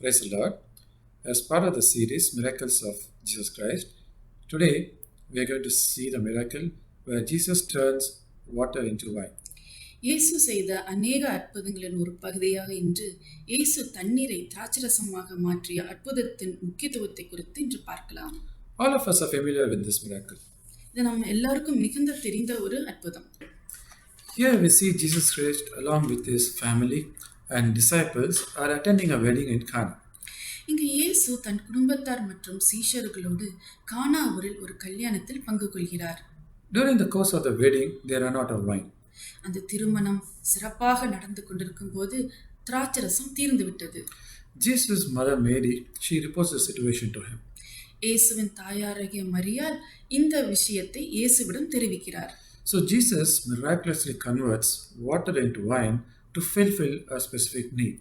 Praise the Lord. As part of the series Miracles of Jesus Christ, today we are going to see the miracle where Jesus turns water into wine. இயேசு செய்த அநேக அற்புதங்களின் ஒரு பகுதியாக இன்று இயேசு தண்ணீரை திராட்சரசமாக மாற்றிய அற்புதத்தின் முக்கியத்துவத்தை குறித்து இன்று பார்க்கலாம். All of us are familiar with this miracle. இது நம்ம எல்லாருக்கும் மிகுந்த தெரிந்த ஒரு அற்புதம். Here we see Jesus Christ along with his family and disciples are attending a wedding in Cana. இங்கு இயேசு தன் குடும்பத்தார் மற்றும் சீஷர்களோடு கானா ஊரில் ஒரு கல்யாணத்தில் பங்கு கொள்கிறார். During the course of the wedding, they run out of wine. அந்த திருமணம் சிறப்பாக நடந்து கொண்டிருக்கும் போது திராட்சரசம் தீர்ந்து விட்டது. Jesus' mother Mary, she reports the situation to him. இயேசுவின் தாயாராகிய மரியாள் இந்த விஷயத்தை இயேசுவிடம் தெரிவிக்கிறார். So Jesus miraculously converts water into wine to fulfill a specific need.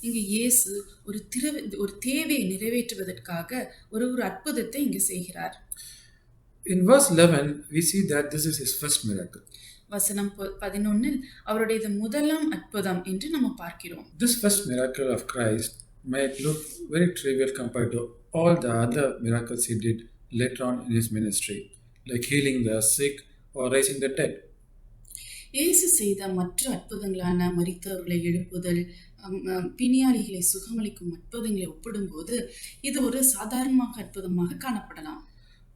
இங்கு இயேசு ஒரு தேவையை நிறைவேற்றுவதற்காக ஒரு அற்புதத்தை இங்கு செய்கிறார். In verse 11, we see that this is his first miracle. வசனம் 11 அவருடைய முதலாம் அற்புதம் என்று நம்ம பார்க்கிறோம். This first miracle of Christ might look very trivial compared to all the other miracles he did later on in his ministry, like healing the sick or raising the dead. இயேசு செய்த மற்ற அற்புதங்களான மரித்தவர்களை எழுப்புதல், பிணியாளிகளை சுகமளிக்கும் அற்புதங்களை ஒப்பிடும்போது இது ஒரு சாதாரணமாக அற்புதமாக காணப்படலாம்.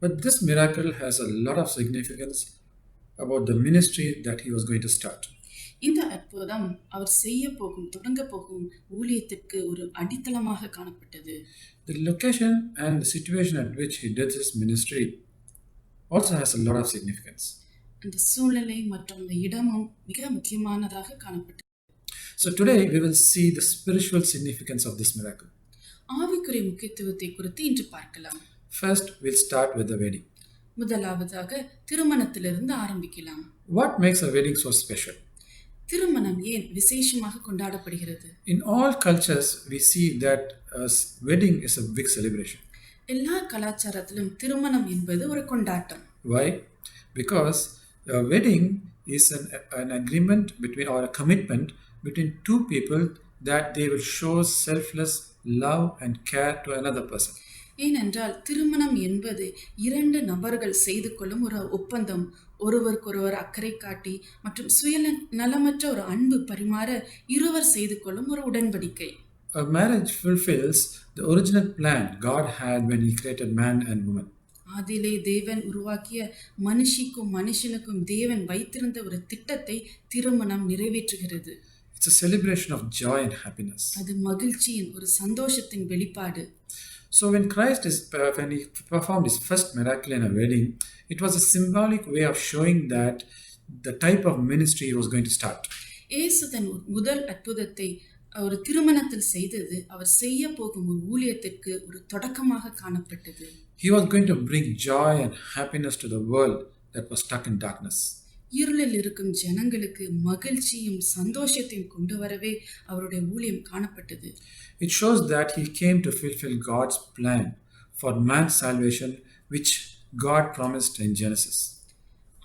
But this miracle has a lot of significance about the ministry that he was going to start. இந்த அற்புதம் அவர் தொடங்க போகும் ஊழியத்திற்கு ஒரு அடித்தளமாக காணப்பட்டது. The location and the situation at which he did his ministry also has a lot of significance. அந்த சூழ்நிலை மற்றும் அந்த இடமும் மிக முக்கியமானதாக காணப்பட்டது. So today we will see the spiritual significance of this miracle. ஆவிக்குரிய முக்கியத்துவத்தை குறித்து இன்று பார்க்கலாம். First, we'll start with the wedding. முதலாவதாக திருமணத்திலிருந்து ஆரம்பிக்கலாம். What makes a wedding so special? திருமணம் ஏன் விசேஷமாக கொண்டாடப்படுகிறது? In all cultures, we see that a wedding is a big celebration. எல்லா கலாச்சாரத்திலும் திருமணம் என்பது ஒரு கொண்டாட்டம். Why? Because a wedding is an agreement between or a commitment between two people that they will show selfless love and care to another person. ஏனென்றால் திருமணம் என்பது இரண்டு நபர்கள் செய்து கொள்ளும் ஒரு ஒப்பந்தம், ஒருவருக்கொருவர் அக்கறை காட்டி மற்றும் சுயநலமற்ற ஒரு அன்பு பரிமாற இருவர் செய்து கொள்ளும் ஒரு உடன்படிக்கை. A marriage fulfills the original plan God had when he created man and woman. ஆதியிலே தேவன் உருவாக்கிய மனுஷிக்கும் மனுஷனுக்கும் தேவன் வைத்திருந்த ஒரு திட்டத்தை திருமணம் நிறைவேற்றுகிறது. It's a celebration of joy and happiness. அது மகிழ்ச்சியின் ஒரு சந்தோஷத்தின் வெளிப்பாடு. So when he performed his first miracle in a wedding, it was a symbolic way of showing that the type of ministry he was going to start. இயேசு தன் முதல் அற்புதத்தை ஒரு திருமணத்தில் செய்தது அவர் செய்ய போகும் ஒரு ஊழியத்திற்கு ஒரு தொடக்கமாக காணப்பட்டது. He was going to bring joy and happiness to the world that was stuck in darkness. இருளில் இருக்கும் ஜனங்களுக்கு மகிழ்ச்சியும் சந்தோஷத்தையும் கொண்டு வரவே அவருடைய ஊழியம் காணப்பட்டது. It shows that he came to fulfill God's plan for man's salvation, which God promised in Genesis.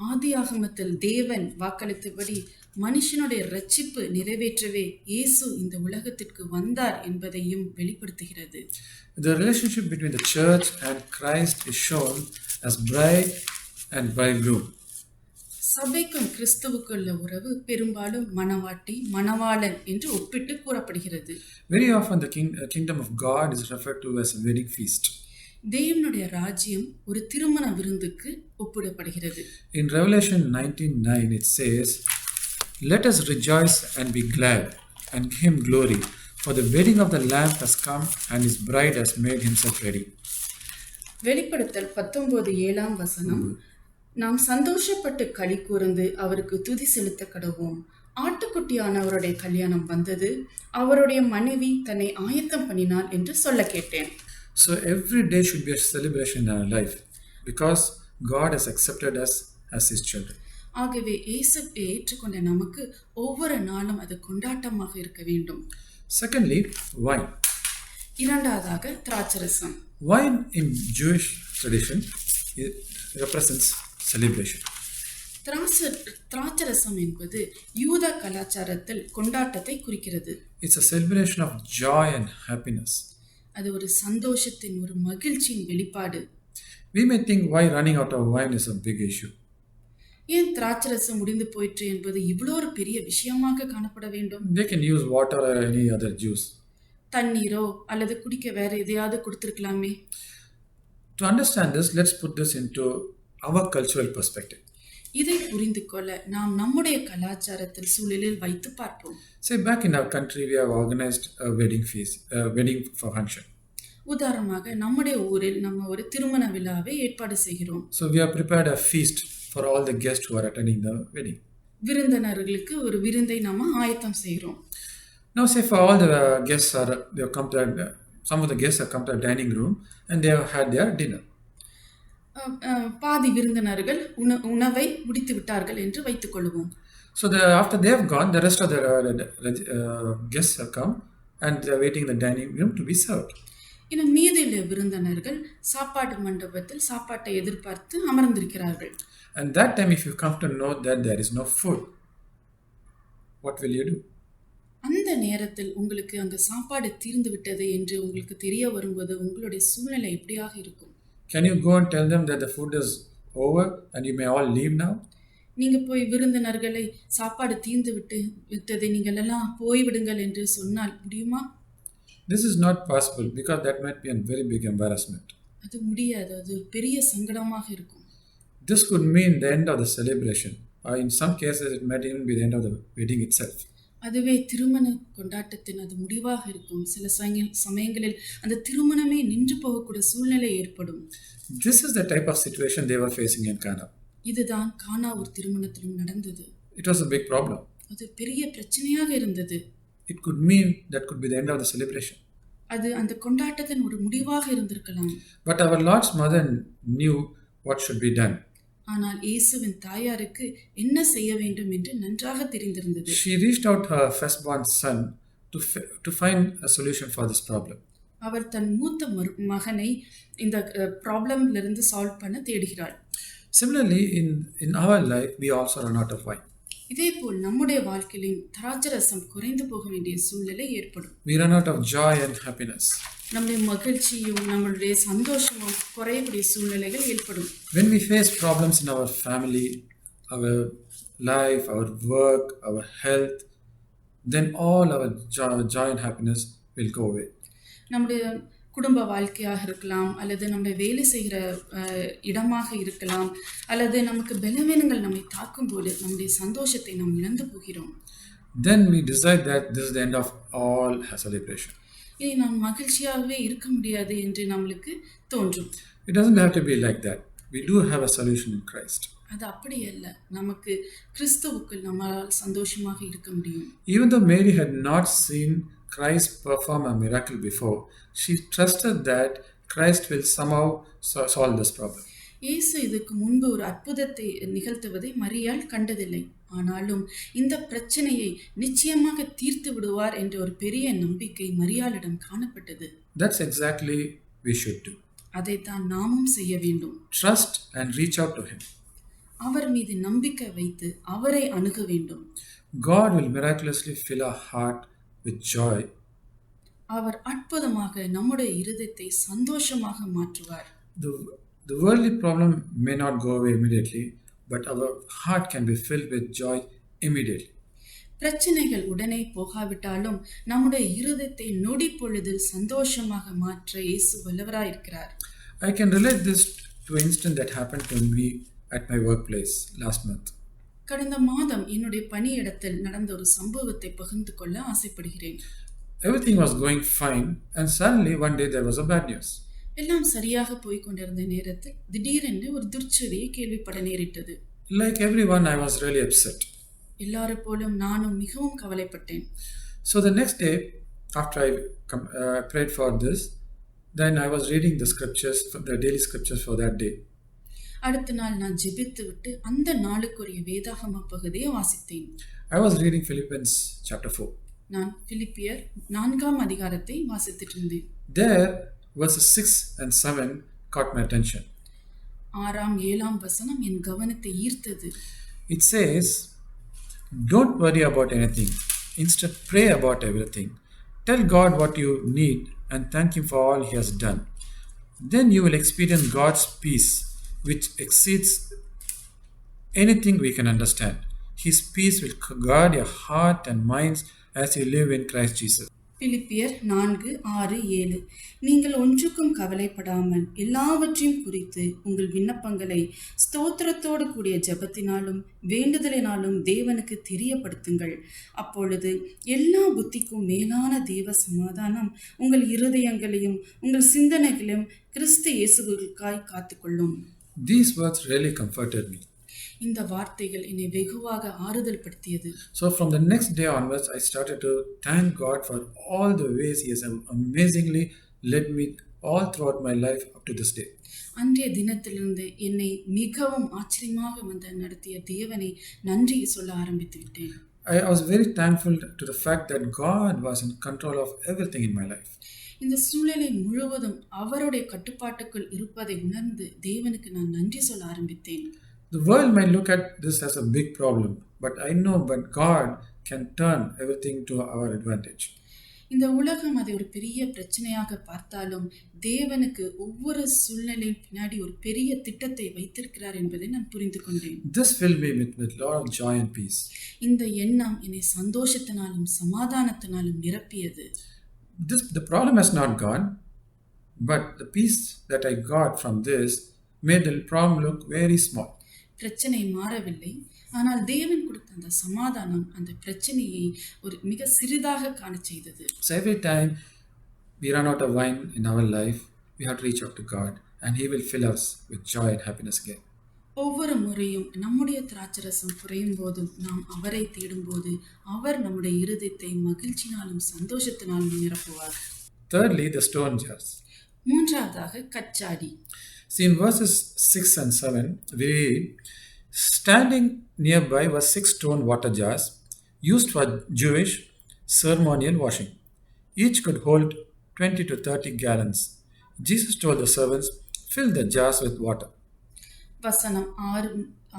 ஆதியாகமத்தில் தேவன் வாக்களித்தபடி மனுஷனுடைய ரட்சிப்பு நிறைவேற்றவே இயேசு இந்த உலகத்திற்கு வந்தார் என்பதையும் வெளிப்படுத்துகிறது. The relationship between the church and Christ is shown as bride and bridegroom. சபைக்கும் கிறிஸ்துவுக்குள்ள உறவு பெரும்பாலும் மணவாட்டி மணவாளன் என்று ஒப்பிட்டு கூறப்படுகிறது. Very often the kingdom of God is referred to as a wedding feast. தேவனுடைய ராஜ்யம் ஒரு திருமண விருந்துக்கு ஒப்பிடப்படுகிறது. In Revelation 19:9 it says, "Let us rejoice and be glad and give him glory, for the wedding of the Lamb has come and his bride has made himself ready." வெளிப்படுத்தல் 19:7 நாம் சந்தோஷப்பட்டு களி கூர்ந்து அவருக்கு துதி செலுத்த கடவோம். ஆட்டுக்குட்டியானவருடைய கல்யாணம் வந்தது, அவருடைய மனைவி தன்னை ஆயத்தம் பண்ணினாள் என்று சொல்ல கேட்டேன். So every day should be a celebration in our life because God has accepted us as his children. ஆகவே இயேசுவை ஏற்றுக்கொண்ட நமக்கு ஒவ்வொரு நாளும் அது கொண்டாட்டமாக இருக்க வேண்டும். Secondly, wine. இரண்டாவதாக திராட்சரசம். Wine in Jewish tradition represents celebration. திராட்சரசம் என்பது யூத கலாச்சாரத்தில் கொண்டாட்டத்தை குறிக்கிறது. It's a celebration of joy and happiness. அது ஒரு சந்தோஷத்தின் ஒரு மகிழ்ச்சியின் வெளிப்பாடு. We may think why running out of wine is a big issue. ஏன் திராட்சரசம் முடிந்து போயிற்று என்பது இவ்வளோ ஒரு பெரிய விஷயமாக காணப்பட வேண்டும்? They can use water or any other juice. தண்ணீரோ அல்லது குடிக்க வேற எதையாவது கொடுத்திருக்கலாமே. To understand this, let's put this into our cultural perspective. இதை புரிந்து கொள்ள நாம் நம்முடைய கலாச்சாரத்தில் சூழலில் வைத்து பார்ப்போம். Say back in our country, we have organized a wedding function. உதாரணமாக நம்முடைய ஊரில் நம்ம ஒரு திருமண விழாவை ஏற்பாடு செய்கிறோம். So we have prepared a feast for all the guests who are attending the wedding. விருந்தினர்களுக்கு ஒரு விருந்தை நாம ஆயத்தம் செய்கிறோம். Now say for all the guests they have come to some of the guests have come to a dining room and they have had their dinner. பாதி விருந்தினர்கள் உணவை முடித்து விட்டார்கள் என்று வைத்துக் கொள்வோம். So after they have gone, the rest of the guests have come and they are waiting in the dining room to be served. இன்னும் மீதியுள்ள விருந்தினர்கள் சாப்பாட்டு மண்டபத்தில் சாப்பாட்டை எதிர்பார்த்து அமர்ந்திருக்கிறார்கள். And that time if you come to know that there is no food, what will you do? அந்த நேரத்தில் உங்களுக்கு அந்த சாப்பாடு தீர்ந்து விட்டது என்று உங்களுக்கு தெரிய வரும்போது உங்களுடைய சூழ்நிலை எப்படியாக இருக்கும்? Can you go and tell them that the food is over and you may all leave now? நீங்க போய் விருந்தினர்களை சாப்பாடு தீர்ந்து விட்டதை நீங்கள் எல்லாம் போய்விடுங்கள் என்று சொன்னால் முடியுமா? This is not possible because that might be a very big embarrassment. அது முடியாது. அது ஒரு பெரிய சங்கடமாக இருக்கும். This could mean the end of the celebration, or in some cases it might even be the end of the wedding itself. அதுவே திருமண கொண்டாட்டத்தின் அது முடிவாக இருக்கும். சில சமயங்களில் அந்த திருமணமே நின்று போகக்கூடிய சூழ்நிலை ஏற்படும். This is the type of situation they were facing in Cana. இதுதான் கானா ஒரு திருமணத்திலும் நடந்தது. It was a big problem. அது பெரிய பிரச்சனையாக இருந்தது. It could mean that could be the end of the celebration. அது அந்த கொண்டாட்டத்தின் ஒரு முடிவாக இருந்திருக்கலாம். But our Lord's mother knew what should be done. ஆனால் இயேசுவின் தாயாருக்கு என்ன செய்ய வேண்டும் என்று நன்றாக தெரிந்திருந்தது. She reached out her firstborn son to find a solution for this problem. அவர் தன் மூத்த மகனை இந்த ப்ராப்ளம்ல இருந்து சால்வ் பண்ண தேடுகிறாள். Similarly, in our life, we also run out of wine. இதேபோல் நம்முடைய வாழ்க்கையிலும் திராட்சரசம் குறைந்து போக வேண்டிய சூழ்நிலை ஏற்படும். We run out of joy and happiness. நம்முடைய மகிழ்ச்சியும் நம்மளுடைய சந்தோஷமும் குறையக்கூடிய சூழ்நிலைகள் ஏற்படும். When we face problems in our family, our life, our work, our health, then all our joy and happiness will go away. நம்முடைய குடும்ப வாழ்க்கையாக இருக்கலாம், அல்லது நம்முடைய வேலை செய்கிற இடமாக இருக்கலாம், அல்லது நமக்கு பலவீனங்கள் நம்மை தாக்கும்போது நம்முடைய சந்தோஷத்தை நாம் இழந்து போகிறோம். Then we decide that this is the end of all celebration. இனி நாம் மகிழ்ச்சியாகவே இருக்க முடியாது என்று நம்மளுக்கு தோன்றும். It doesn't have to be like that. We do have a solution in Christ. அது அப்படி அல்ல. நமக்கு கிறிஸ்துவுக்குள் நம்மால் சந்தோஷமாக இருக்க முடியும். Even though Mary had not seen Christ perform a miracle before, she trusted that Christ will somehow solve this problem. இயேசு இதுக்கு முன்பு ஒரு அற்புதத்தை நிகழ்த்துவதை மரியாள் கண்டதில்லை. ஆனாலும் இந்த பிரச்சனையை நிச்சயமாக தீர்த்து விடுவார் என்ற ஒரு பெரிய நம்பிக்கை மரியாளிடம் காணப்பட்டது. That's exactly we should do. அதைத்தான் நாமும் செய்ய வேண்டும். Trust and reach out to him. அவர் மீது நம்பிக்கை வைத்து அவரை அணுக வேண்டும். God will miraculously fill our heart with joy. அவர் அற்புதமாக நம்முடைய இருதயத்தை சந்தோஷமாக மாற்றுவார். The worldly problem may not go away immediately, but our heart can be filled with joy immediately. பிரச்சனைகள் உடனே போகாவிட்டாலும் நம்முடைய இருதயத்தை நொடி பொழுதில் சந்தோஷமாக மாற்ற இயேசு வல்லவராய் இருக்கிறார். I can relate this to an incident that happened to me at my workplace last month. கடந்த மாதம் என்னுடைய பணியிடத்தில் நடந்த ஒரு சம்பவத்தை பகிர்ந்து கொள்ள ஆசைப்படுகிறேன். Everything was going fine and suddenly one day there was a bad news. எல்லாம் சரியாக போய் கொண்டிருந்த நேரத்தில் திடீரென்று ஒரு துர்ச்செய்தியை கேள்விப்பட நேரிட்டது. Like everyone, I was really upset. எல்லாரும் போலும் நானும் மிகவும் கவலைப்பட்டேன். So the next day, after I prayed for this, then I was reading the scriptures, the daily scriptures for that day. அடுத்த நாள் நான் ஜெபித்து விட்டு அந்த நாளுக்குரிய வேதாகம பகுதியை வாசித்தேன். I was reading Philippians chapter 4. நான் பிலிப்பியர் 4ஆம் அதிகாரத்தை வாசித்துட்டு இருந்தேன். There verses 6 and 7 caught my attention. 6ஆம் 7ஆம் வசனம் என் கவனத்தை ஈர்த்தது. It says, "Don't worry about anything. Instead, pray about everything. Tell God what you need and thank Him for all He has done. Then you will experience God's peace, which exceeds anything we can understand. His peace will guard your heart and minds as you live in Christ Jesus. பிலிப்பியர் 4:6-7 நீங்கள் ஒன்றுக்கும் கவலைப்படாமல் எல்லாவற்றையும் குறித்து உங்கள் விண்ணப்பங்களை ஸ்தோத்திரத்தோடு கூடிய ஜெபத்தினாலும் வேண்டுதலினாலும் தேவனுக்கு தெரியப்படுத்துங்கள். அப்பொழுது எல்லா புத்திக்கும் மேலான தேவ சமாதானம் உங்கள் இருதயங்களையும் உங்கள் சிந்தனைகளையும் கிறிஸ்து இயேசுவுக்காய் காத்துக்கொள்ளும். These words really comforted me. இந்த வார்த்தைகள் என்னை வெகுவாக ஆறுதல் படுத்தியது. So from the next day onwards, I started to thank God for all the ways He has amazingly led me all throughout my life up to this day. அன்றைய தினத்திலிருந்து என்னை மிகவும் ஆச்சரியமாக நடத்திய தேவனை நன்றி சொல்ல ஆரம்பித்து விட்டேன். I was very thankful to the fact that God was in control of everything in my life. இந்த சூழலை முழுவதும் அவருடைய கட்டுப்பாட்டுக்குள் இருப்பதை உணர்ந்து தேவனுக்கு நான் நன்றி சொல்ல ஆரம்பித்தேன். The world might look at this as a big problem, but I know that God can turn everything to our advantage. இந்த உலகம் அதை ஒரு பெரிய பிரச்சனையாக பார்த்தாலும் தேவனுக்கு ஒவ்வொரு சூழ்நிலையின் பின்னாடி ஒரு பெரிய திட்டத்தை வைத்திருக்கிறார் என்பதை நான் புரிந்து கொண்டேன். This filled me with a lot of joy and peace. இந்த எண்ணம் என்னை சந்தோஷத்தினாலும் சமாதானத்தினாலும் நிரப்பியது. The problem has not gone, but the peace that I got from this made the problem look very small. பிரச்சனை மாறவில்லை, ஆனால் தேவன் கொடுத்த அந்த சமாதானம் அந்த பிரச்சனையை ஒரு மிக சிறிதாக காண செய்தது. So every time we run out of wine in our life, we have to reach out to God and He will fill us with joy and happiness again. ஒவ்வொரு முறையும் நம்முடைய திராட்சரசம் குறையும் போதும் நாம் அவரை தேடும்போது அவர் நம்முடைய இருதயத்தை மகிழ்ச்சினாலும் சந்தோஷத்தினாலும் நிரப்புவார். Thirdly, the stone jars. மூன்றாவதாக கச்சாடி. See, in verses 6 and 7, we read, standing nearby were 6 stone water jars used for Jewish ceremonial washing. Each could hold 20 to 30 gallons. Jesus told the servants, fill the jars with water. வசனம்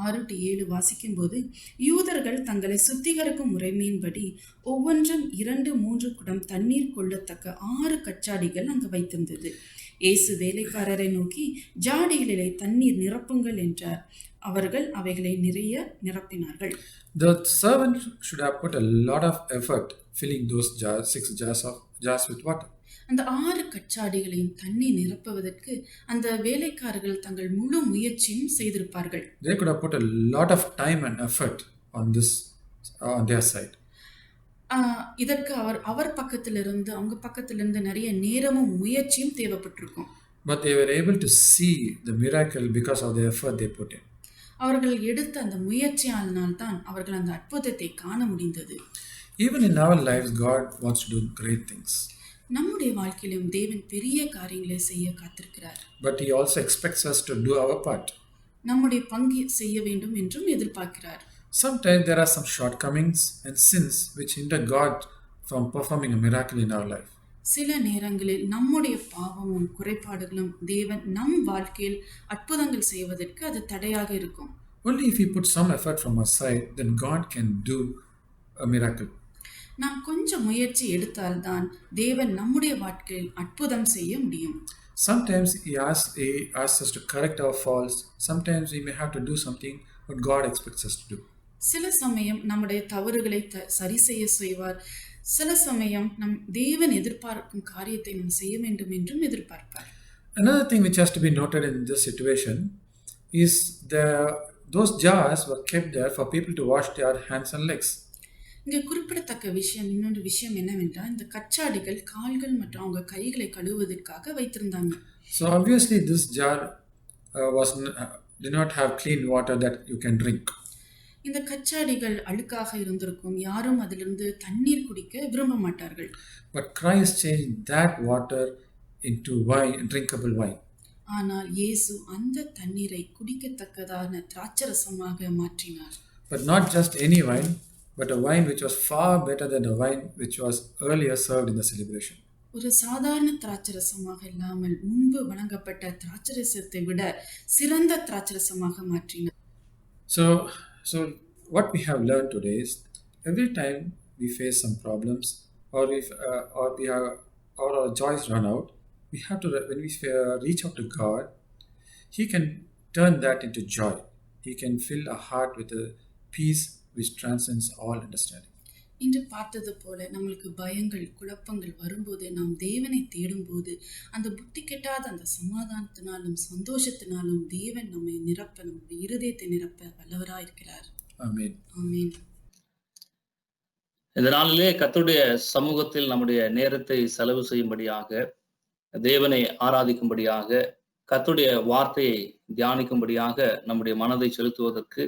6-7 வாசிக்கும் போது யூதர்கள் தங்களை சுத்திகரிக்கும் முறைமையின்படி ஒவ்வொன்றும் 2-3 குடம் தண்ணீர் கொள்ளத்தக்க 6 கச்சாடிகள் அங்கு வைத்திருந்தது. இயேசு வேலைக்காரரை நோக்கி ஜாடிகளிலே தண்ணீர் நிரப்புங்கள் என்றார். அவர்கள் அவைகளை நிறைய நிரப்பினார்கள். The servant should have put a lot of effort filling those jars, 6 jars with water. அந்த 6 கச்சாடிகளையும் தண்ணீர் நிரப்புவதற்கு அந்த வேலைக்காரர்கள் தங்கள் முழு முயற்சியும் செய்திருப்பார்கள். They could have put a lot of time and effort on this, on their side. இதற்கு அவர் பக்கத்திலிருந்து அவங்க பக்கத்திலிருந்து நிறைய நேரமும் முயற்சியும் தேவைப்பட்டிருக்கும். But they were able to see the miracle because of the effort they put in. அவர்கள் எடுத்த அந்த முயற்சியால் தான் அவர்கள் அந்த அற்புதத்தை காண முடிந்தது. Even in our lives, God wants to do great things. நம்முடைய வாழ்க்கையிலும் தேவன் பெரிய காரியங்களை செய்ய காத்திருக்கிறார். But He also expects us to do our part. நம்முடைய பங்கு செய்ய வேண்டும் என்றும் எதிர்பார்க்கிறார். Sometimes there are some shortcomings and sins which hinder God from performing a miracle in our life. சில நேரங்களில் நம்முடைய பாவமும் குறைபாடுகளும் தேவன் நம் வாழ்க்கையில் அற்புதங்கள் செய்வதற்கு அது தடையாக இருக்கும். Only if we put some effort from our side, then God can do a miracle. நாம் கொஞ்சம் முயற்சி எடுத்தால்தான் தேவன் நம்முடைய வாழ்க்கையில் அற்புதம் செய்ய முடியும். Sometimes He asks us to correct our faults. Sometimes we may have to do something what God expects us to do. சில சமயம் நம்முடைய தவறுகளை சரி செய்வார். சில சமயம் நம் தேவன் எதிர்பார்க்கும் காரியத்தை நாம் செய்ய வேண்டும் என்றும் எதிர்பார்ப்பார். Another thing which has to be noted in this situation is those jars were kept there for people to wash their hands and legs. இங்கே குறிப்பிடத்தக்க இன்னொரு விஷயம் என்னவென்றால் இந்த கச்சாடிகள் கால்கள் மற்றும் அவங்க கைகளை கழுவுவதற்காக வைத்திருந்தாங்க. So obviously this jar did not have clean water that you can drink. இந்த கச்சாடிகள் அழுக்காக இருந்திருக்கும். யாரும் அதிலிருந்து தண்ணீர் குடிக்க விரும்ப மாட்டார்கள். But Christ changed that water into wine, drinkable wine. ஆனால் இயேசு அந்த தண்ணீரை குடிக்கத்தக்கதான திராட்சரசமாக மாற்றினார். But not just any wine, but a wine which was far better than the wine which was earlier served in the celebration. ஒரு சாதாரண திராட்சரசமாக இல்லாமல் முன்பு வழங்கப்பட்ட திராட்சரசத்தை விட சிறந்த திராட்சரசமாக மாற்றினார். So what we have learned today is every time we face some problems or we have or our joys run out, we have to, when we reach out to God, He can turn that into joy. He can fill our heart with a peace which transcends all understanding. இன்று பார்த்தது போல நம்மளுக்கு பயங்கள் குழப்பங்கள் வரும்போது நாம் தேவனை தேடும்போது அந்த புத்தி கெட்டாத அந்த சமாதானத்தினாலும் சந்தோஷத்தினாலும் தேவன் நம்மை நிரப்ப நம்முடைய இருதயத்தை நிரப்ப வல்லவராயிருக்கிறார். ஆமென். ஆமென். இந்த நாளிலே கர்த்தருடைய சமூகத்தில் நம்முடைய நேரத்தை செலவு செய்யும்படியாக, தேவனை ஆராதிக்கும்படியாக, கர்த்தருடைய வார்த்தையை தியானிக்கும்படியாக நம்முடைய மனதை செலுத்துவதற்கு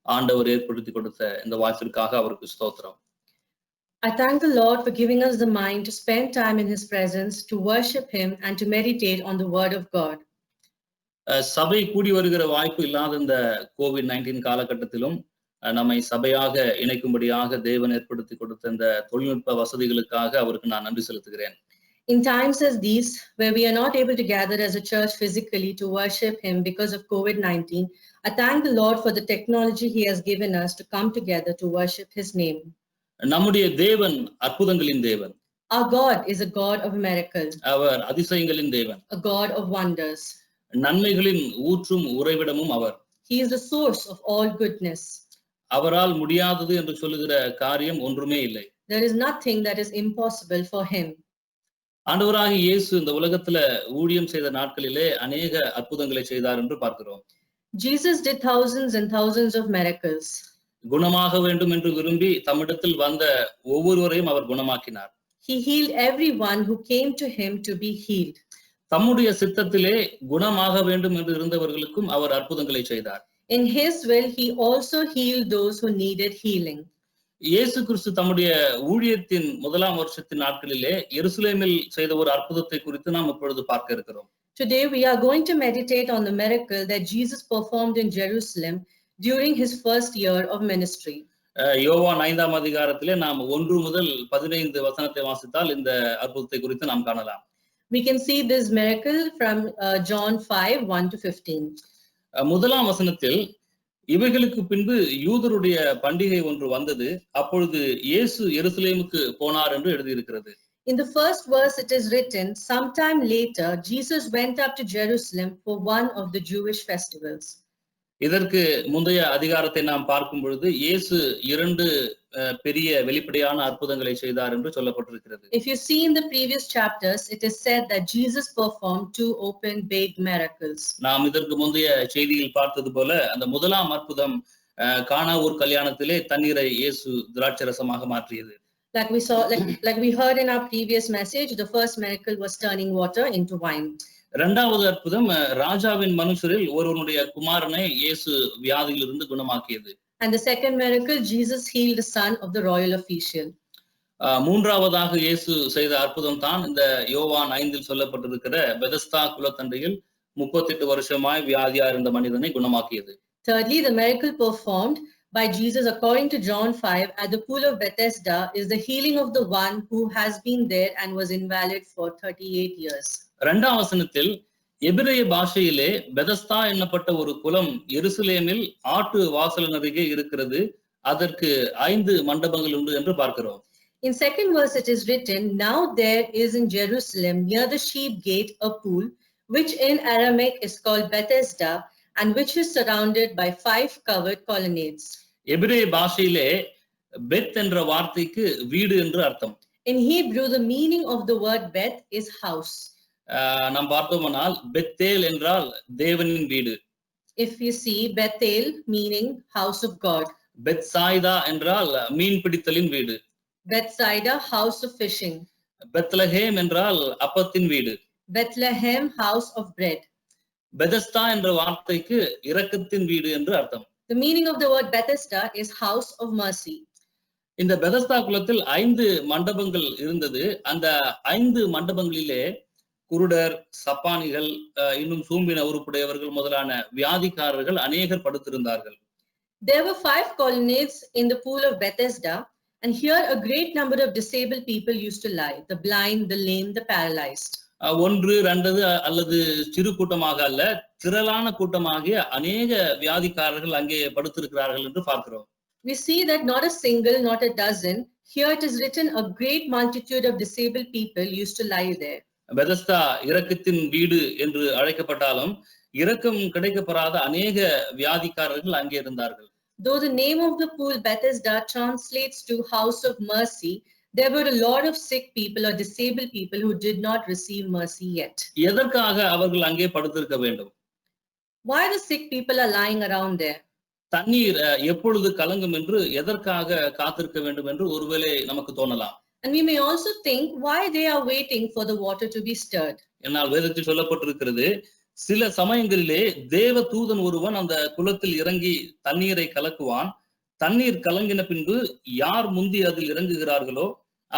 ஆண்டவர் ஏற்படுத்தி கொடுத்த இந்த வாய்ப்பிற்காக அவருக்கு ஸ்தோத்திரம். I thank the Lord for giving us the mind to spend time in His presence, to worship Him and to meditate on the Word of God. சபை கூடி வருகிற வாய்ப்பு இல்லாத இந்த COVID-19 காலகட்டத்திலும் நம்மை சபையாக இணைக்கும்படியாக தேவன் ஏற்படுத்தி கொடுத்த இந்த தொழில்நுட்ப வசதிகளுக்காக அவருக்கு நான் நன்றி செலுத்துகிறேன். In times as these, where we are not able to gather as a church physically to worship Him because of COVID-19, I thank the Lord for the technology He has given us to come together to worship His name. நம்முடைய தேவன் அற்புதங்களின் தேவன். Our God is a God of miracles, அவர் அதிசயங்களின் தேவன். a God of wonders. நன்மைகளின் ஊற்றும் உறைவிடமும் அவர். He is the source of all goodness. அவரால் முடியாதது என்று சொல்லுகிற காரியம் ஒன்றுமே இல்லை. There is nothing that is impossible for Him. ஆண்டவராகிய இயேசு இந்த உலகத்துல ஊழியம் செய்த நாட்களிலே அநேக அற்புதங்களை செய்தார் என்று பார்க்கிறோம். Jesus did thousands and thousands of miracles. குணமாக வேண்டும் என்று விரும்பி தம்மிடத்தில் வந்த ஒவ்வொருவரையும் அவர் குணமாக்கினார். He healed everyone who came to Him to be healed. தம்முடைய சித்தத்திலே குணமாக வேண்டும் என்று இருந்தவர்களுக்கும் அவர் அற்புதங்களை செய்தார். In His will, He also healed those who needed healing. இயேசு கிறிஸ்து தம்முடைய ஊழியத்தின் முதலாம் வருஷத்தின் நாட்களிலே எருசலேமில் செய்த ஒரு அற்புதத்தை குறித்து நாம் இப்பொழுது பார்க்க இருக்கிறோம். Today we are going to meditate on the miracle that Jesus performed in Jerusalem during His first year of ministry. யோவான் 5ஆம் அதிகாரத்திலே நாம் 1 முதல் 15 வசனத்தை வாசித்தால் இந்த அற்புதத்தை குறித்து நாம் காணலாம். We can see this miracle from John 5:1 to 15. முதலாம் வசனத்தில், இவைகளுக்கு பின்பு யூதருடைய பண்டிகை ஒன்று வந்தது, அப்பொழுது இயேசு எருசலேமுக்கு போனார் என்று எழுதியிருக்கிறது. In the first verse it is written, sometime later Jesus went up to Jerusalem for one of the Jewish festivals. இதற்கு முந்தைய அதிகாரத்தை நாம் பார்க்கும் பொழுது இயேசு 2 பெரிய வெளிப்படையான அற்புதங்களை செய்தார் என்று சொல்லப்பட்டிருக்கிறது. If you see in the previous chapters, it is said that Jesus performed 2 open big miracles. நாம் இதற்கு முந்தைய செய்தியில் பார்த்தது போல அந்த முதலாம் அற்புதம் கானா ஊர் கல்யாணத்திலே தண்ணீரை இயேசு திராட்சரசமாக மாற்றியது. Like we heard in our previous message, the first miracle was turning water into wine. இரண்டாவது அற்புதம் ராஜாவின் மனுஷரில் ஒருவனுடைய குமாரனை இயேசு வியாதியிலிருந்து குணமாக்கியது. And the second miracle, Jesus healed the son of the royal official. மூன்றாவதாக இயேசு செய்த அற்புதம் தான் இந்த யோவான் 5இல் சொல்லப்பட்டிருக்கிற பெதஸ்தா குளத்தண்டையில் 38 வருஷமாய் வியாதியா இருந்த மனிதனை குணமாக்கியது. Thirdly, the miracle performed by Jesus according to John 5 at the pool of Bethesda is the healing of the one who has been there and was invalid for 38 years. இரண்டாம் வசனத்தில் எபிரேய பாஷையிலே பெதஸ்தா என்னப்பட்ட ஒரு குளம் எருசலேமில் ஆட்டு வாசலின் அருகே இருக்கிறது, அதற்கு 5 மண்டபங்கள் உண்டு என்று பார்க்கிறோம். In second verse it is written, now there is in Jerusalem near the sheep gate a pool, which in Aramaic is called Bethesda, and which is surrounded by 5 covered colonnades. எபிரேய பாஷையிலே பெத் என்ற வார்த்தைக்கு வீடு என்று அர்த்தம். In Hebrew, the meaning of the word Beth is house. நாம் பார்த்தோமானால் Bethel என்றால் தேவனின் வீடு. If you see Bethel meaning house of God. Bethsaida என்றால் மீன் பிடித்தலின் வீடு. Bethsaida, house of fishing. Bethlehem என்றால் அப்பத்தின் வீடு. Bethlehem, house of bread. Bethesda என்ற வார்த்தைக்கு இரக்கத்தின் வீடு என்று அர்த்தம். The meaning of the word Bethesda is house of mercy. இந்த பெதஸ்தா குலத்தில் 5 மண்டபங்கள் இருந்தது. அந்த 5 மண்டபங்களிலே குருடர், சப்பானிகள், இன்னும் சூம்பின உறுப்புடையவர்கள் முதலான வியாதிக்காரர்கள் அநேகர் படுத்திருந்தார்கள். There were 5 colonnades in the pool of Bethesda, and here a great number of disabled people used to lie, the blind, the lame, the paralyzed. 1, 2 அல்லது சிறு கூட்டமாக அல்ல, திரளான கூட்டமாகிய அநேக வியாதிக்காரர்கள் அங்கே படுத்திருக்கிறார்கள் என்று பார்க்கிறோம். We see that not a single, not a dozen, Here it is written, a great multitude of disabled people used to lie there. Bethesda இரக்கத்தின் வீடு என்று அழைக்கப்பட்டாலும் இரக்கம் கிடைக்கப்பெறாத அநேக வியாதிக்காரர்கள் அங்கே இருந்தார்கள். Though the name of the pool Bethesda translates to house of mercy, there were a lot of sick people or disabled people who did not receive mercy yet. எதற்காக அவர்கள் அங்கே படுத்திருக்க வேண்டும்? Why the sick people are lying around there? தண்ணீர் எப்பொழுது கலங்கும் என்று எதற்காக காத்திருக்க வேண்டும் என்று ஒருவேளை நமக்கு தோணலாம். And we may also think why they are waiting for the water to be stirred. என்னால் வேதத்தில் சொல்லப்பட்டிருக்கிறது, சில சமயங்களிலே தேவ தூதன் ஒருவன் அந்த குளத்தில் இறங்கி தண்ணீரை கலக்குவான். தண்ணீர் கலங்கின பின்பு யார் முந்தி அதில் இறங்குகிறார்களோ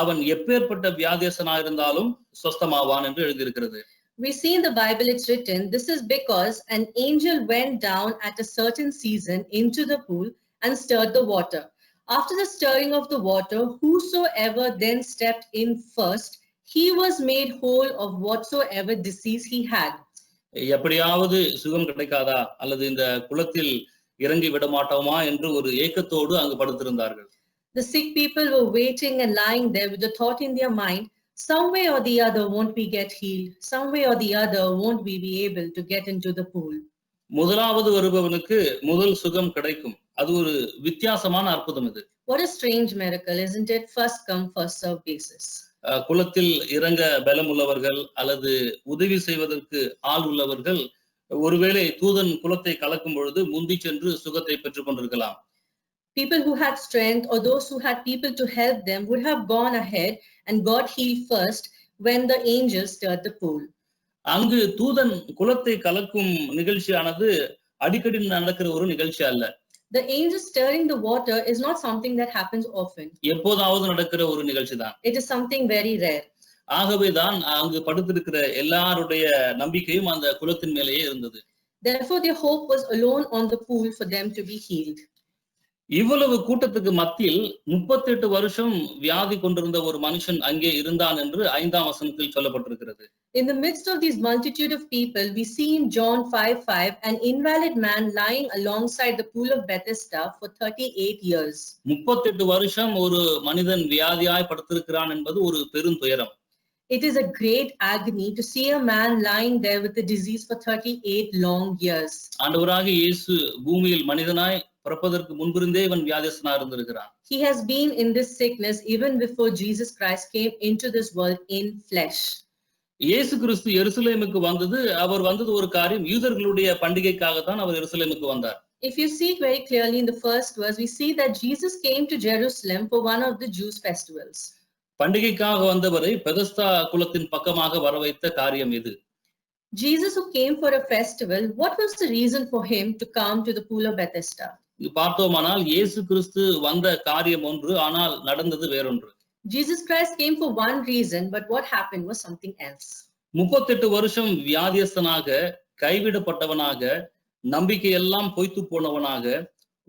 அவன் எப்பேற்பட்ட வியாதியஸ்தனாயிருந்தாலும் சொஸ்தமாவான் என்று எழுதியிருக்கிறது. We see in the Bible it's written, this is because an angel went down at a certain season into the pool and stirred the water. After the stirring of the water, whosoever then stepped in first, he was made whole of whatsoever disease he had. எப்படியாவது சுகம் கிடைக்காதா அல்லது இந்த குளத்தில் இறங்கி விட மாட்டோமா என்று ஒரு ஏக்கத்தோடு அங்கு படுத்திருந்தார்கள். The sick people were waiting and lying there with the thought in their mind, some way or the other won't we get healed, some way or the other won't we be able to get into the pool. முதலாவது வருபவனுக்கு முதல் சுகம் கிடைக்கும். அது ஒரு வித்தியாசமான அற்புதம் இது. What a strange miracle, isn't it? First come, first serve basis. குளத்தில் இறங்க பலம் உள்ளவர்கள் அல்லது உதவி செய்வதற்கு ஆள் உள்ளவர்கள் ஒருவேளை தூதன் குளத்தை கலக்கும் பொழுது முந்தி சென்று சுகத்தை பெற்றுக் கொண்டிருக்கலாம். People who had strength or those who had people to help them would have gone ahead and got healed first when the angels stirred the pool. அங்கு தூதன் குளத்தை கலக்கும் நிகழ்ச்சியானது அடிக்கடி நடக்கிற ஒரு நிகழ்ச்சி அல்ல. The angel stirring the water is not something that happens often. எப்போதாவது நடக்கிற ஒரு நிகழ்ச்சி தான். It is something very rare. ஆகவேதான் அங்கு படுத்திருக்கிற எல்லாருடைய நம்பிக்கையும் அந்த குளத்தின் மேலேயே இருந்தது. Therefore their hope was alone on the pool for them to be healed. இவ்வளவு கூட்டத்துக்கு மத்தியில் 38 வருஷம் வியாதி கொண்டிருந்த ஒரு மனுஷன் அங்கே இருந்தான் என்று 5ஆம் வசனத்தில் சொல்லப்பட்டிருக்கிறது. In the midst of this multitude of people, we see in John 5:5 an invalid man lying alongside the pool of Bethesda for 38 years. 38 வருஷம் ஒரு மனிதன் வியாதியாய் படுத்திருக்கிறான் என்பது ஒரு பெரும் துயரம். It is a great agony to see a man lying there with the disease for 38 long years. ஆண்டவராகிய இயேசு பூமியில் மனிதனாய் பிறப்பதற்கு முன்பிருந்தே இவன் வியாதியஸ்தனாய் இருந்திருக்கிறான். He has been in this sickness even before Jesus Christ came into this world in flesh. இயேசு கிறிஸ்து எருசலேமுக்கு அவர் வந்தது ஒரு காரியம், யூதர்களுடைய பண்டிகைக்காகத்தான் அவர் எருசலேமுக்கு வந்தார். If you see very clearly in the first verse, we see that Jesus came to Jerusalem for one of the Jews' festivals. பண்டிகைக்காக வந்தவரை Bethesda குளத்தின் பக்கமாக வரவைத்த காரியம் இது. Jesus who came for a festival, what was the reason for him to come to the pool of Bethesda? பார்த்தோமானால் இயேசு கிறிஸ்து வந்த காரியம் ஒன்று, ஆனால் நடந்தது வேறொன்று. Jesus Christ came for one reason, but what happened was something else. 38 வருஷம் வியாதியஸ்தனாக, கைவிடப்பட்டவனாக, நம்பிக்கையெல்லாம் பொய்த்து போனவனாக,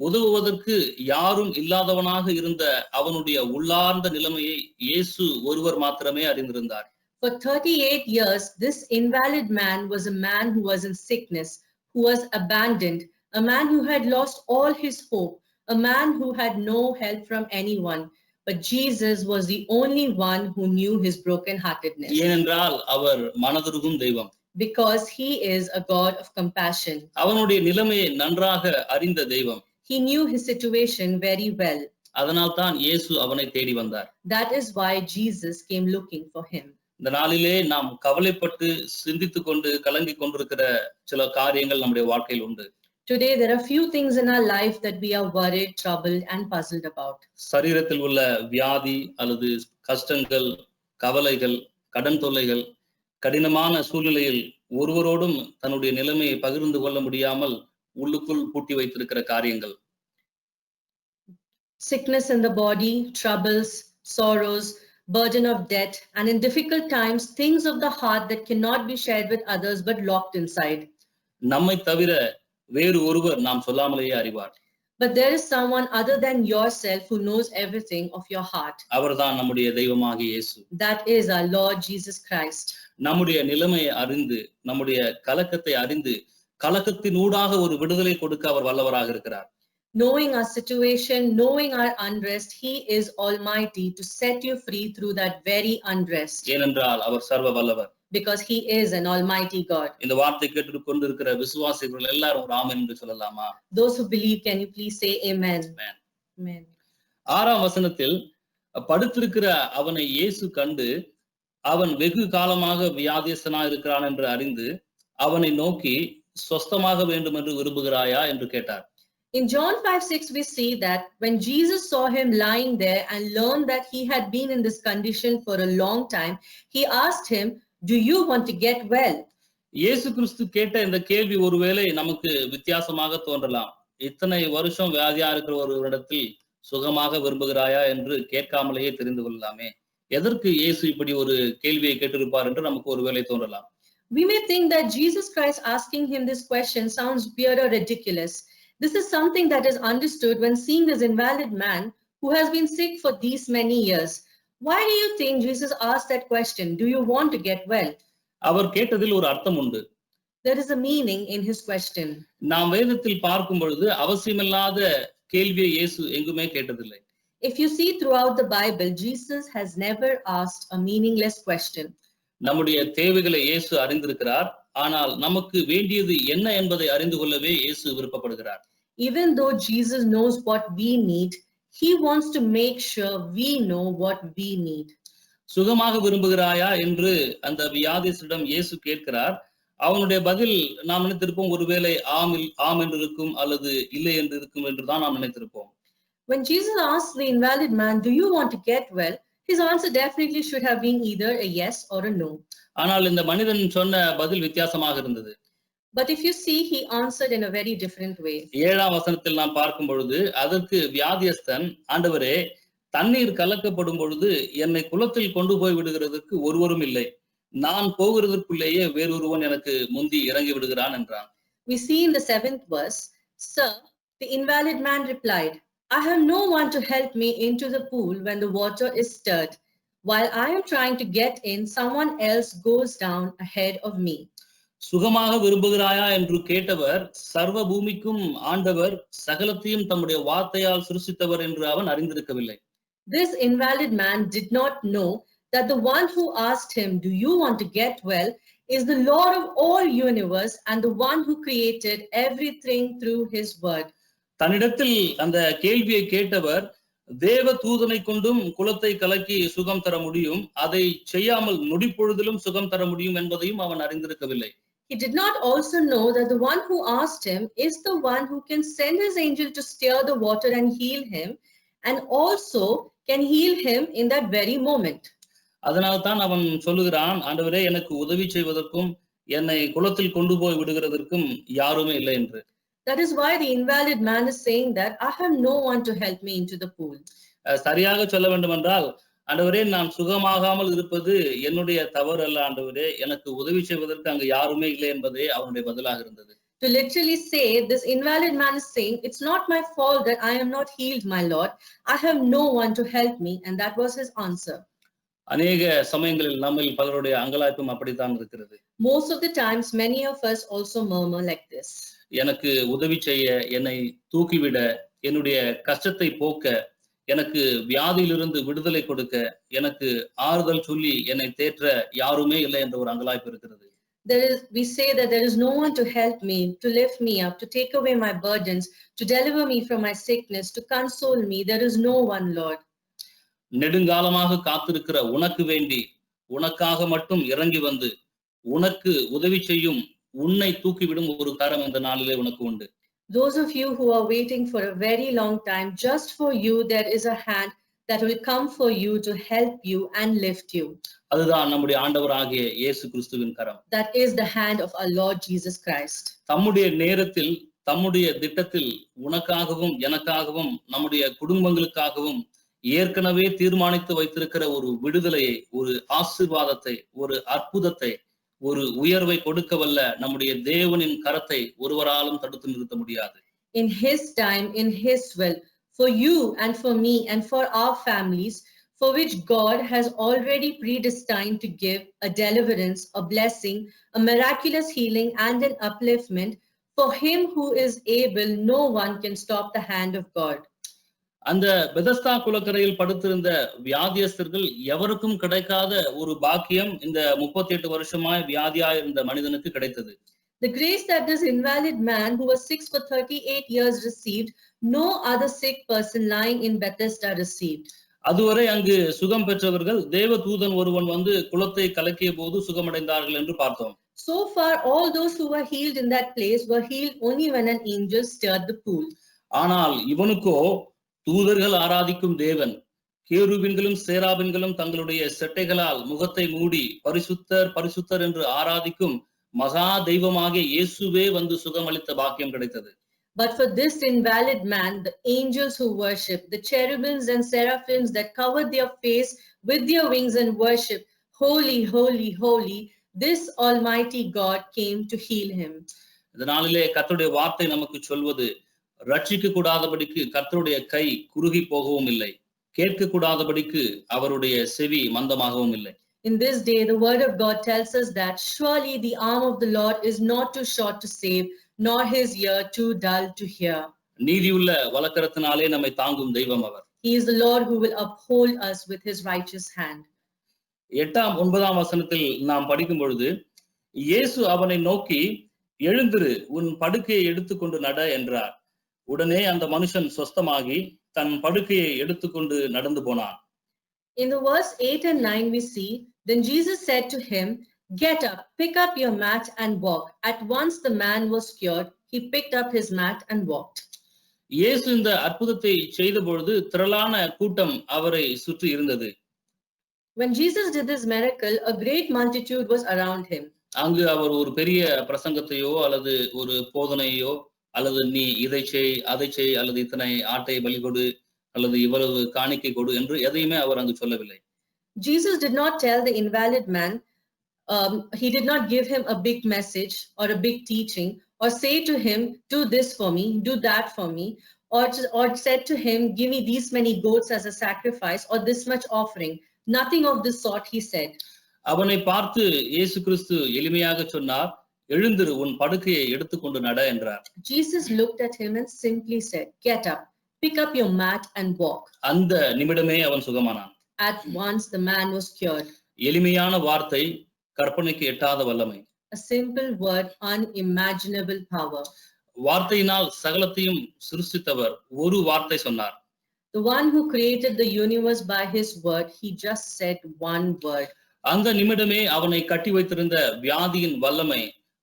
உதவுவதற்கு யாரும் இல்லாதவனாக இருந்த அவனுடைய உள்ளார்ந்த நிலைமையை இயேசு ஒருவர் மாத்திரமே அறிந்திருந்தார். For 38 years, this invalid man was a man who was in sickness, who was abandoned, a man who had lost all his hope, a man who had no help from anyone. But Jesus was the only one who knew his brokenheartedness. ஏனென்றால் அவர் மனதுருகும் தெய்வம். Because he is a God of compassion. அவனுடைய நிலைமையை நன்றாக அறிந்த தெய்வம். He knew his situation very well. அதனால் தான் இயேசு அவனை தேடி வந்தார். That is why Jesus came looking for him. இந்த நாளிலே நாம் கவலைப்பட்டு சிந்தித்துக் கொண்டு கலங்கிக் கொண்டிருக்கிற சில காரியங்கள் நம்முடைய வாழ்க்கையில் உண்டு. Today there are few things in our life that we are worried, troubled and puzzled about. சரீரத்தில் உள்ள வியாதி அல்லது கஷ்டங்கள், கவலைகள், கடன் தொல்லைகள், கடினமான சூழ்நிலையில் ஒருவரோடும் தன்னுடைய நிலைமையை பகிர்ந்து கொள்ள முடியாமல் உள்ளுக்குள் பூட்டி வைத்திருக்கிற காரியங்கள். Sickness in the body, troubles, sorrows, burden of debt, and in difficult times, things of the heart that cannot be shared with others but locked inside. நம்மை தவிர வேறு ஒருவர் நாம் சொல்லாமலேயே அறிவார். But there is someone other than yourself who knows everything of your heart. அவர்தான் நம்முடைய தெய்வமாகிய இயேசு. That is our Lord Jesus Christ. நம்முடைய நிலைமையை அறிந்து, நம்முடைய கலக்கத்தை அறிந்து, கலக்கத்தினூடாக ஒரு விடுதலை கொடுக்க அவர் வல்லவராக இருக்கிறார். knowing our situation, knowing our unrest, he is almighty to set you free through that very unrest, ஏனென்றால் அவர் சர்வ வல்லவர். because he is an almighty God. இந்த வார்த்தை கேட்டு கொண்டிருக்கிற விசுவாசிகள் எல்லாரும் ஒரு ஆமென் என்று சொல்லலாமா? Those who believe, can you please say amen? Amen. Amen. 6ஆம் வசனத்தில் படுத்திருக்கிற அவனை இயேசு கண்டு அவன் வெகு காலமாக வியாதியஸ்தனாய் இருக்கிறான் என்று அறிந்து அவனை நோக்கி சொஸ்தமாக வேண்டும் என்று விரும்புகிறாயா என்று கேட்டார். In John 5:6, we see that when Jesus saw him lying there and learned that he had been in this condition for a long time, he asked him, "Do you want to get well?" இயேசு கிறிஸ்து கேட்ட இந்த கேள்வி ஒருவேளை நமக்கு வித்தியாசமாக தோன்றலாம். இத்தனை வருஷம் வியாதியா இருக்கிற ஒரு இடத்தில் சுகமாக விரும்புகிறாயா என்று கேட்காமலேயே தெரிந்து கொள்ளலாமே. எதற்கு இயேசு இப்படி ஒரு கேள்வியை கேட்டிருப்பார் என்று நமக்கு ஒருவேளை தோன்றலாம். We may think that Jesus Christ asking him this question sounds weird or ridiculous. This is something that is understood when seeing this invalid man who has been sick for these many years. Why do you think Jesus asked that question? Do you want to get well? அவர் கேட்டதில் ஒரு அர்த்தம் உண்டு. There is a meaning in his question. நாம் வேதத்தில் பார்க்கும் பொழுது அவசியமில்லாத கேள்வியை இயேசு எங்குமே கேட்டதில்லை. If you see throughout the Bible, Jesus has never asked a meaningless question. நம்முடைய தேவைகளை இயேசு அறிந்திருக்கிறார். ஆனால் நமக்கு வேண்டியது என்ன என்பதை அறிந்து கொள்ளவே இயேசு விருப்பப்படுகிறார். Even though Jesus knows what we need, he wants to make sure we know what we need. சுகமாக விரும்புகிறாயா என்று அந்த வியாதியஸ்தரிடம் இயேசு கேட்கிறார். அவனுடைய பதில் நாம் நினைத்திருப்போம் ஒருவேளை ஆம் என்று இருக்கும் அல்லது இல்லை என்று இருக்கும் என்று தான் நாம் நினைத்திருப்போம். When Jesus asked the invalid man, "Do you want to get well?" his answer definitely should have been either a yes or a no. ஆனால் இந்த மனிதன் சொன்ன பதில் வித்தியாசமாக இருந்தது. But if you see, he answered in a very different way. 7ஆம் வசனத்தில் நாம் பார்க்கும் பொழுது அதற்கு வியாதியஸ்தன், ஆண்டவரே, தண்ணீர் கலக்கப்படும் பொழுது என்னை குளத்தில் கொண்டு போய் விடுகிறதுக்கு ஒருவரும் இல்லை. நான் போகிறதற்குள்ளேயே வேறொருவன் எனக்கு முந்தி இறங்கி விடுகிறான் என்றான். We see in the 7th verse, "Sir," the invalid man replied, "I have no one to help me into the pool when the water is stirred. While I am trying to get in, someone else goes down ahead of me." சுகமாக விரும்புகிறாயா என்று கேட்டவர் சர்வ பூமிக்கும் ஆண்டவர், சகலத்தையும் தம்முடைய வார்த்தையால் சிருஷ்டித்தவர் என்று அவன் அறிந்திருக்கவில்லை. This invalid man did not know that the one who asked him, "Do you want to get well?" is the Lord of all universe and the one who created everything through his word. தன்னிடத்தில் அந்த கேள்வியை கேட்டவர் தேவ தூதனை கொண்டும் குலத்தை கலக்கி சுகம் தர முடியும், அதை செய்யாமல் நொடிப்பொழுதிலும் சுகம் தர முடியும் என்பதையும் அவன் அறிந்திருக்கவில்லை. He did not also know that the one who asked him is the one who can send his angel to stir the water and heal him, and also can heal him in that very moment. அதனால்தான் அவன் சொல்லுகிறான், ஆண்டவரே, எனக்கு உதவி செய்வதற்கும் என்னை குளத்தில் கொண்டு போய் விடுகிறதற்கும் யாருமே இல்லை என்று. That is why the invalid man is saying that I have no one to help me into the pool. சரியாக சொல்ல வேண்டும் என்றால், ஆண்டவரே, நான் சுகமாகாமல் இருப்பது என்னுடைய தவறு அல்ல ஆண்டவரே, எனக்கு உதவி செய்வதற்கு அங்கு யாருமே இல்லை என்பதே அவனுடைய பதிலாக இருந்தது. To literally say, this invalid man is saying, "It's not my fault that I am not healed, my Lord. I have no one to help me," and that was his answer. அநேக சமயங்களில் நம்மில் பலருடைய அங்கலாய்ப்பும் அப்படித்தான் இருக்கிறது. Most of the times, many of us also murmur like this. எனக்கு உதவி செய்ய, என்னை தூக்கிவிட, என்னுடைய கஷ்டத்தை போக்க, எனக்கு வியாதியிலிருந்து விடுதலை கொடுக்க, எனக்கு ஆறுதல் சொல்லி என்னை தேற்ற யாருமே இல்லை என்ற ஒரு அங்கலாய்ப்பு இருக்கிறது. We say that there is no one to help me, to lift me up, to take away my burdens, to deliver me from my sickness, to console me. There is no one, Lord. நெடுங்காலமாக காத்திருக்கிற உனக்கு வேண்டி, உனக்காக மட்டும் இறங்கி வந்து உனக்கு உதவி செய்யும், உன்னை தூக்கிவிடும் ஒரு கரம் இந்த நாளிலே உனக்கு உண்டு. Those of you who are waiting for a very long time, just for you there is a hand that will come for you to help you and lift you. அதுதான் நம்முடைய ஆண்டவராகிய இயேசு கிறிஸ்துவின் கரம். That is the hand of our Lord Jesus Christ. தம்முடைய நேரத்தில், தம்முடைய திட்டத்தில் உனக்காகவும் எனக்காகவும் நம்முடைய குடும்பங்களுக்காகவும் ஏற்கனவே தீர்மானித்து வைத்திருக்கிற ஒரு விடுதலையை, ஒரு ஆசீர்வாதத்தை, ஒரு அற்புதத்தை, ஒரு உயர்வை கொடுக்க வல்ல நம்முடைய தேவனின் கரத்தை ஒருவராலும் தடுத்து நிறுத்த முடியாது. In his time, in his will, for you and for me and for our families, for which God has already predestined to give a deliverance, a blessing, a miraculous healing and an upliftment For him who is able, no one can stop the hand of God. அந்த Bethesda குளக்கரையில் படுத்திருந்த வியாதியஸ்தர்கள் எவருக்கும் கிடைக்காத ஒரு பாக்கியம் இந்த 38 வருஷமாய் வியாதியாய் இருந்த மனிதனுக்கு கிடைத்தது. The grace that this invalid man who was sick for 38 years received, no other sick person lying in Bethesda received. அதுவரை அங்கு சுகம் பெற்றவர்கள் தேவ தூதன் ஒருவன் வந்து குளத்தை கலக்கிய போது சுகமடைந்தார்கள் என்று பார்த்தோம். So far, all those who were healed in that place were healed only when an angel stirred the pool. ஆனால் இவனுக்கோ தூதர்கள் ஆராதிக்கும் தேவன், கேருபீன்களும் சேராபீன்களும் தங்களுடைய செட்டைகளால் முகத்தை மூடி பரிசுத்தர் பரிசுத்தர் என்று ஆராதிக்கும் மகா தெய்வமாகிய இயேசுவே வந்து சுகமளித்த பாக்கியம் கிடைத்தது. But for this invalid man, the angels who worship, the cherubims and seraphims that covered their face with their wings and worship, holy, holy, holy, this Almighty God came to heal him. இதனாலே கர்த்தருடைய வார்த்தை நமக்கு சொல்வது, ரட்சிக்க கூடாதபடிக்கு கர்த்தருடைய கை குறுகி போகவும் இல்லை, கேட்க கூடாதபடிக்கு அவருடைய செவி மந்தமாகவும் இல்லை. In this day, the word of God tells us that surely the arm of the Lord is not too short to save, nor his ear too dull to hear. நீதியுள்ள வலக்கரத்தினாலே நம்மை தாங்கும் தெய்வம் அவர். He is the Lord who will uphold us with his righteous hand. 8ஆம் 9ஆம் வசனத்தில் நாம் படிக்கும் பொழுது, இயேசு அவனை நோக்கி, எழுந்திரு, உன் படுக்கையை எடுத்துக்கொண்டு நட என்றார். உடனே அந்த மனுஷன் சொஸ்தமாகி தன் படுக்கையை எடுத்துக்கொண்டு நடந்து போனான். In the verse 8 and 9 we see, then Jesus said to him, get up, pick up your mat and walk. At once the man was cured. He picked up his mat and walked. இயேசு இந்த அற்புதத்தை செய்த பொழுது திரளான கூட்டம் அவரை சுற்றி இருந்தது. When Jesus did this miracle, a great multitude was around him. அங்கு அவர் ஒரு பெரிய பிரசங்கத்தையோ அல்லது ஒரு போதனையோ அல்லது நீ இதை செய் அதை செய் அல்லது இத்தனை ஆட்டை பலி கொடு அல்லது இவ்வளவு காணிக்கை கொடு என்று எதையுமே அவர் அங்கு சொல்லவில்லை. Jesus did not tell the invalid man, he did not give him a big message or a big teaching or say to him, do this for me, do that for me, or said to him, give me these many goats as a sacrifice or this much offering. Nothing of this sort he said. அவனை பார்த்து இயேசு கிறிஸ்து எளிமையாக சொன்னார், எழுந்திரு, உன் படுக்கையை எடுத்துக்கொண்டு நட என்றார். Jesus looked at him and simply said, get up, pick up your mat and walk. அந்த நிமிடமே அவன் சுகமானான். At once the man was cured. எளிமையான வார்த்தை, கற்பனைக்கு எட்டாத வல்லமை. A simple word, unimaginable power. வார்த்தையினால் சகலத்தையும் சிருஷ்டித்தவர் ஒரு வார்த்தை சொன்னார். The one who created the universe by his word, he just said one word. அந்த நிமிடமே அவனை கட்டி வைத்திருந்த வியாதியின் வல்லமை,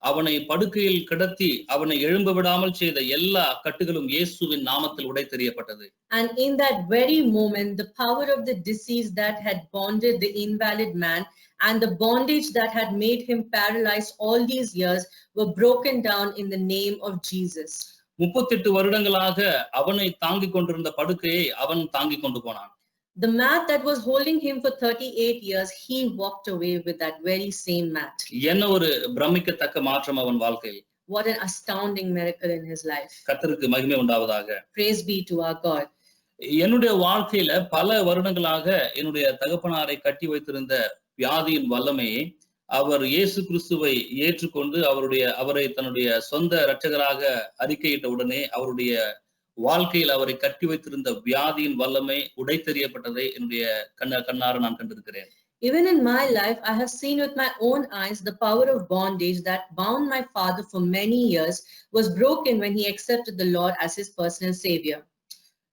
அவனை படுக்கையில் கிடத்தி அவனை எழும்ப விடாமல் செய்த எல்லா கட்டுகளும் இயேசுவின் நாமத்தில் உடைத்தெறியப்பட்டது. And in that very moment, the power of the disease that had bonded the invalid man and the bondage that had made him paralyzed all these years were broken down in the name of Jesus. 38 வருடங்களாக அவனை தாங்கிக் கொண்டிருந்த படுக்கையை அவன் தாங்கிக் கொண்டு போனான். The mat that was holding him for 38 years, he walked away with that very same mat. என்ன ஒரு பிரமிக்கத்தக்க மாற்றம் அவன் வாழ்க்கையில். What an astounding miracle in his life. கர்த்தருக்கு மகிமை உண்டாவதாக. Praise be to our God. என்னுடைய வாழ்க்கையில பல வருடங்களாக என்னுடைய தகப்பனாரை கட்டி வைத்திருந்த வியாதியின் வல்லமையை அவர் இயேசு கிறிஸ்துவை ஏற்றுக்கொண்டு அவரை தன்னுடைய சொந்த இரட்சகராக அறிக்கையிட்ட உடனே அவருடைய வாழ்க்கையில் அவரை கட்டி வைத்திருந்த வியாதியின் வல்லமை உடைத்தெறியப்பட்டதை என்னுடைய கண்ணார நான் கண்டிருக்கிறேன். Even in my life, I have seen with my own eyes the power of bondage that bound my father for many years was broken when he accepted the Lord as his personal savior.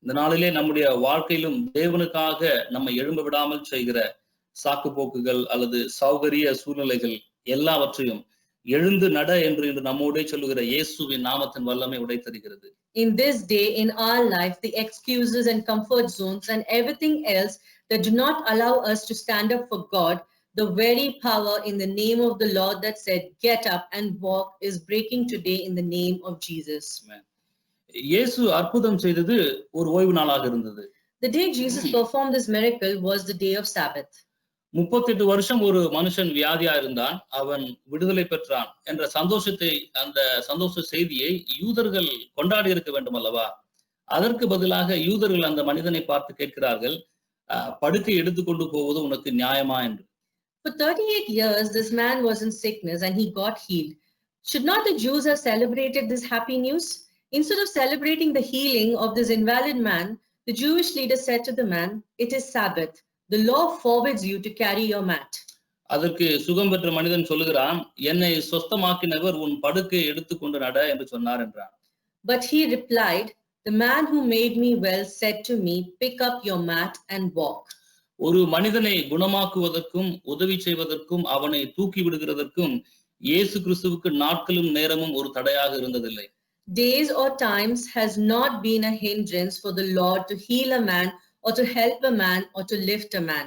இந்த நாளிலே நம்முடைய வாழ்க்கையிலும் தேவனுக்காக நம்மை எழும்ப விடாமல் செய்கிற சாக்கு போக்குகள் அல்லது சௌகரிய சூழ்நிலைகள் எல்லாவற்றையும் எழுந்து நட என்று இன்று நம்மோடே சொல்லுகிற இயேசுவின் நாமத்தின் வல்லமை உடைத்தெறிகிறது. In this day in our life, the excuses and comfort zones and everything else that do not allow us to stand up for God, the very power in the name of the Lord that said, get up and walk, is breaking today in the name of Jesus. இயேசு அற்புதம் செய்தது ஒரு ஓய்வு நாளாக இருந்தது. The day Jesus performed this miracle was the day of Sabbath. 38 வருஷம் ஒரு மனுஷன் வியாதியா இருந்தான், அவன் விடுதலை பெற்றான் என்ற அந்த சந்தோஷ செய்தியை யூதர்கள் கொண்டாடி இருக்க வேண்டும் அல்லவா? அதற்கு பதிலாக யூதர்கள் அந்த மனிதனை பார்த்து கேட்கிறார்கள், படுக்கை எடுத்துக்கொண்டு போவது உனக்கு நியாயமா என்று. For 38 years, this man was in sickness and he got healed. Should not the Jews have celebrated this happy news? Instead of celebrating the healing of this invalid man, the Jewish leader said to the man, "It is Sabbath. The law forbids you to carry your mat." அதற்கு சுகம் பெற்ற மனிதன் சொல்லுகிறான், என்னை சொஸ்தமாக்கினவர் உன் படுக்கை எடுத்துக்கொண்டு நட என்று சொன்னார் என்றான். But he replied, "The man who made me well said to me, pick up your mat and walk." ஒரு மனிதனை குணமாக்குவதற்கும் உதவி செய்வதற்கும் அவனை தூக்கி விடுகிறதற்கும் இயேசு கிறிஸ்துவுக்கு நாட்களும் நேரமும் ஒரு தடையாக இருந்ததில்லை. Days or times has not been a hindrance for the Lord to heal a man or to help a man or to lift a man.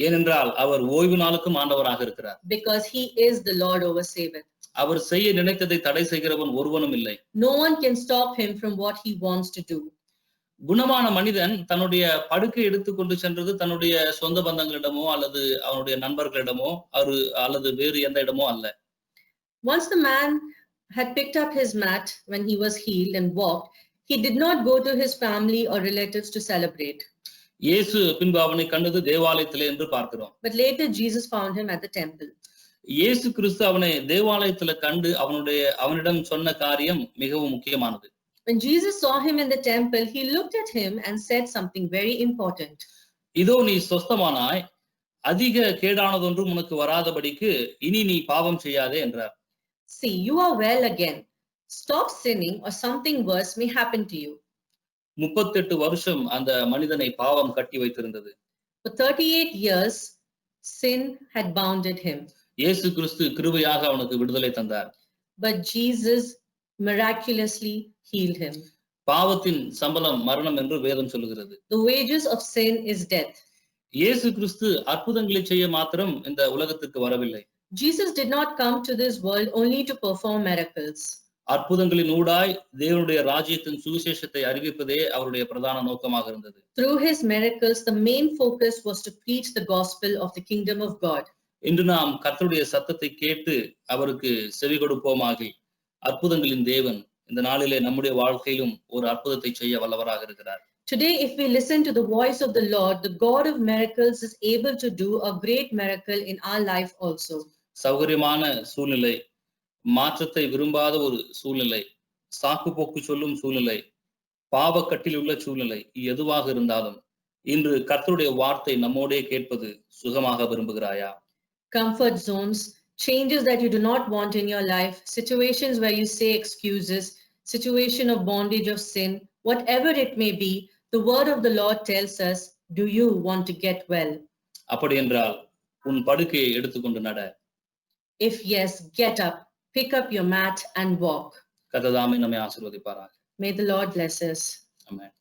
ஏனென்றால் அவர் ஓய்வு நாளுக்கும் ஆண்டவராக இருக்கிறார். Because he is the Lord over Sabbath. அவர் செய்ய நினைத்ததை தடை செய்கிறவன் ஒருவனும் இல்லை. No one can stop him from what he wants to do. குணமான மனிதன் தன்னுடைய படுக்கை எடுத்துக்கொண்டு சென்றது தன்னுடைய சொந்த பந்தங்களிடமோ அல்லது அவனுடைய நண்பர்களிடமோ அல்லது வேறு எந்த இடமோ அல்ல. Once the man had picked up his mat when he was healed and walked, he did not go to his family or relatives to celebrate. இயேசு பின்பு அவனை கண்டது தேவாலயத்திலே என்று பார்க்கிறோம். But later Jesus found him at the temple. இயேசு கிறிஸ்து அவனை தேவாலயத்துல கண்டு அவனிடம் சொன்ன காரியம் மிகவும் முக்கியமானது. When Jesus saw him in the temple, he looked at him and said something very important. இதோ நீ சொஸ்தமானாய், அதிக கேடானதொன்றும் உனக்கு வராதபடிக்கு இனி நீ பாவம் செய்யாதே என்றார். See, you are well again. Stop sinning or something worse may happen to you. 38 வருஷம் அந்த மனிதனை பாவம் கட்டி வைத்திருந்தது. For 38 years, sin had bounded him. இயேசு கிறிஸ்து கிருபையாக அவனுக்கு விடுதலை தந்தார். But Jesus miraculously healed him. பாவத்தின் சம்பளம் மரணம் என்று வேதம் சொல்லுகிறது. The wages of sin is death. இயேசு கிறிஸ்து அற்புதங்களை செய்ய மாத்திரம் இந்த உலகத்துக்கு வரவில்லை. Jesus did not come to this world only to perform miracles. அற்புதங்களின் ஊடாய் தேவனுடைய ராஜ்யத்தின் சுவிசேஷத்தை அறிவிப்பதே அவருடைய பிரதான நோக்கமாக இருந்தது. Through his miracles, the main focus was to preach the gospel of the kingdom of God. இன்று நாம் கர்த்தருடைய சத்தத்தை கேட்டு அவருக்கு செவி கொடுப்போமாகி அற்புதங்களின் தேவன் இந்த நாளிலே நம்முடைய வாழ்க்கையிலும் ஒரு அற்புதத்தை செய்ய வல்லவராக இருக்கிறார். Today, if we listen to the voice of the Lord, the God of miracles is able to do a great miracle in our life also. சௌகரியமான சூழ்நிலை, மாற்றத்தை விரும்பாத ஒரு சூழ்நிலை, சாக்கு போக்கு சொல்லும் சூழ்நிலை, பாவக்கட்டில் உள்ள சூழ்நிலை எதுவாக இருந்தாலும் இன்று கர்த்தருடைய வார்த்தை நம்மோடே கேட்பது சுகமாக விரும்புகிறாயா? Comfort zones, changes that you do not want in your life, situations where you say excuses, situation of bondage of sin, whatever it may be, the word of the Lord tells us, do you want to get well? அப்படி என்றால் உன் படுக்கையை எடுத்துக்கொண்டு நட. If yes, get up, pick up your mat and walk. கர்த்தர் தாமே நம்மை ஆசீர்வதிப்பாராக. May the Lord bless us. Amen.